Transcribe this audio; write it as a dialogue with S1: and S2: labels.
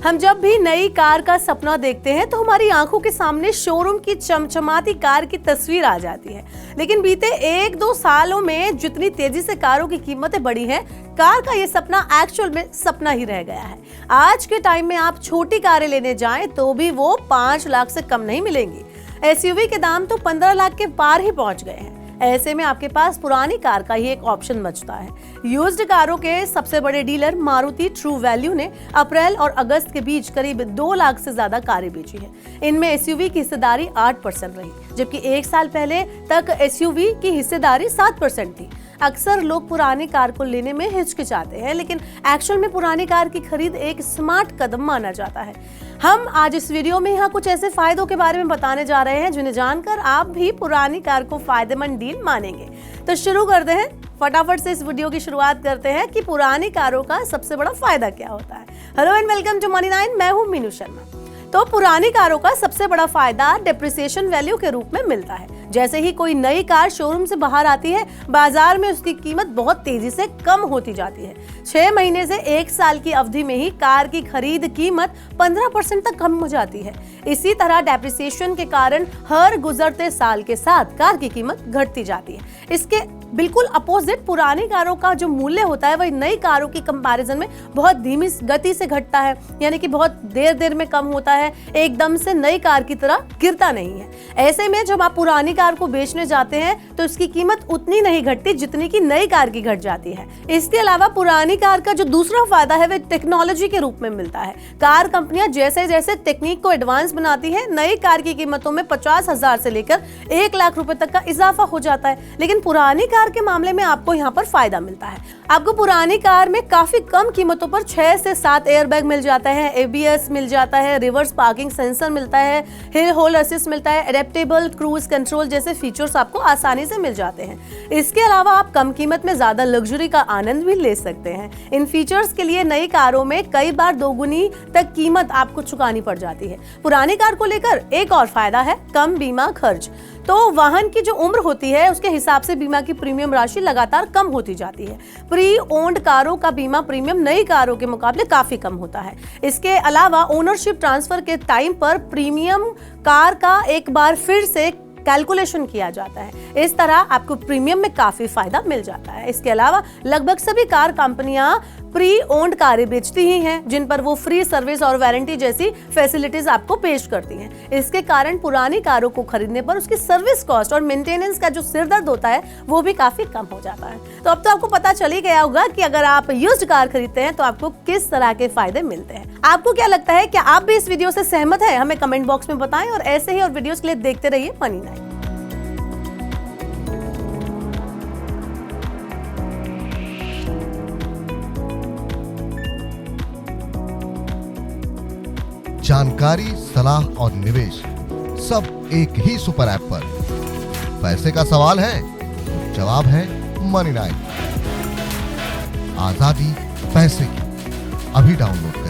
S1: हम जब भी नई कार का सपना देखते हैं तो हमारी आंखों के सामने शोरूम की चमचमाती कार की तस्वीर आ जाती है। लेकिन बीते 1-2 सालों में जितनी तेजी से कारों की कीमतें बढ़ी हैं, कार का ये सपना एक्चुअल में सपना ही रह गया है। आज के टाइम में आप छोटी कारें लेने जाएं तो भी वो 5 लाख से कम नहीं मिलेंगी। एसयूवी के दाम तो 15 लाख के पार ही पहुंच गए हैं। ऐसे में आपके पास पुरानी कार का ही एक ऑप्शन बचता है। यूज्ड कारों के सबसे बड़े डीलर मारुति ट्रू वैल्यू ने अप्रैल और अगस्त के बीच करीब 2 लाख से ज्यादा कारें बेची हैं। इनमें एसयूवी की हिस्सेदारी 8% रही, जबकि 1 साल पहले तक एसयूवी की हिस्सेदारी 7% थी। अक्सर लोग पुरानी कार को लेने में हिचकिचाते हैं, लेकिन एक्चुअल में पुरानी कार की खरीद एक स्मार्ट कदम माना जाता है। हम आज इस वीडियो में यहाँ कुछ ऐसे फायदों के बारे में बताने जा रहे हैं जिन्हें जानकर आप भी पुरानी कार को फायदेमंद डील मानेंगे। तो शुरू करते हैं, फटाफट से इस वीडियो की शुरुआत करते हैं कि पुरानी कारों का सबसे बड़ा फायदा क्या होता है। Hello and welcome to money 9, मैं हूँ मीनू शर्मा। तो पुरानी कारों का सबसे बड़ा फायदा डेप्रिसिएशन वैल्यू के रूप में मिलता है। जैसे ही कोई नई कार शोरूम से बाहर आती है, बाजार में उसकी कीमत बहुत तेजी से कम होती जाती है। 6 महीने से 1 साल की अवधि में ही कार की खरीद कीमत 15% तक कम हो जाती है। इसी तरह डेप्रिसिएशन के कारण हर गुजरते साल के साथ कार की कीमत घटती जाती है। इसके बिल्कुल अपोजिट पुरानी कारों का जो मूल्य होता है वही नई कारों की कंपैरिजन में बहुत धीमी गति से घटता है, यानी कि बहुत देर में कम होता है, एकदम से नई कार की तरह गिरता नहीं है। ऐसे में जब आप पुरानी कार को बेचने जाते हैं तो इसकी कीमत उतनी नहीं घटती जितनी की नई कार की घट जाती है। इसके अलावा पुरानी कार का जो दूसरा फायदा है वह टेक्नोलॉजी के रूप में मिलता है। कार कंपनियां जैसे जैसे टेक्निक को एडवांस बनाती है, नई कार की कीमतों में 50,000 से लेकर 1 लाख रुपए तक का इजाफा हो जाता है। लेकिन पुरानी कार के मामले में आपको यहाँ पर फायदा मिलता है। आपको पुरानी कार में काफी कम कीमतों पर 6 से 7 एयरबैग मिल जाता है, एबीएस मिल जाता है, रिवर्स पार्किंग सेंसर मिलता है, हिल होल्ड असिस्ट मिलता है, एडेप्टेबल क्रूज कंट्रोल जैसे फीचर्स आपको आसानी से मिल जाते हैं। इसके अलावा आप कम कीमत में ज्यादा लग्जरी का आनंद भी ले सकते हैं। इन फीचर्स के लिए नई कारों में कई बार दोगुनी तक कीमत आपको चुकानी पड़ जाती है। पुरानी कार को लेकर एक और फायदा है कम बीमा खर्च। तो वाहन की जो उम्र होती है उसके हिसाब से बीमा की प्रीमियम राशि लगातार कम होती जाती है। प्री ओन्ड कारों का बीमा प्रीमियम नई कारों के मुकाबले काफी कम होता है। इसके अलावा ओनरशिप ट्रांसफर के टाइम पर प्रीमियम कार का एक बार फिर से कैलकुलेशन किया जाता है। इस तरह आपको प्रीमियम में काफी फायदा मिल जाता है। इसके अलावा लगभग सभी कार कंपनियां प्री ओन्ड कारें बेचती ही हैं, जिन पर वो फ्री सर्विस और वारंटी जैसी फैसिलिटीज आपको पेश करती हैं। इसके कारण पुरानी कारों को खरीदने पर उसकी सर्विस कॉस्ट और मेंटेनेंस का जो सिरदर्द होता है वो भी काफी कम हो जाता है। तो अब तो आपको पता चल ही गया होगा कि अगर आप यूज्ड कार खरीदते हैं तो आपको किस तरह के फायदे मिलते हैं। आपको क्या लगता है, क्या आप भी इस वीडियो से सहमत हैं? हमें कमेंट बॉक्स में बताएं और ऐसे ही और वीडियोस के लिए देखते रहिए मनी 9।
S2: जानकारी, सलाह और निवेश सब एक ही सुपर ऐप पर। पैसे का सवाल है तो जवाब है मनी 9। आजादी पैसे की। अभी डाउनलोड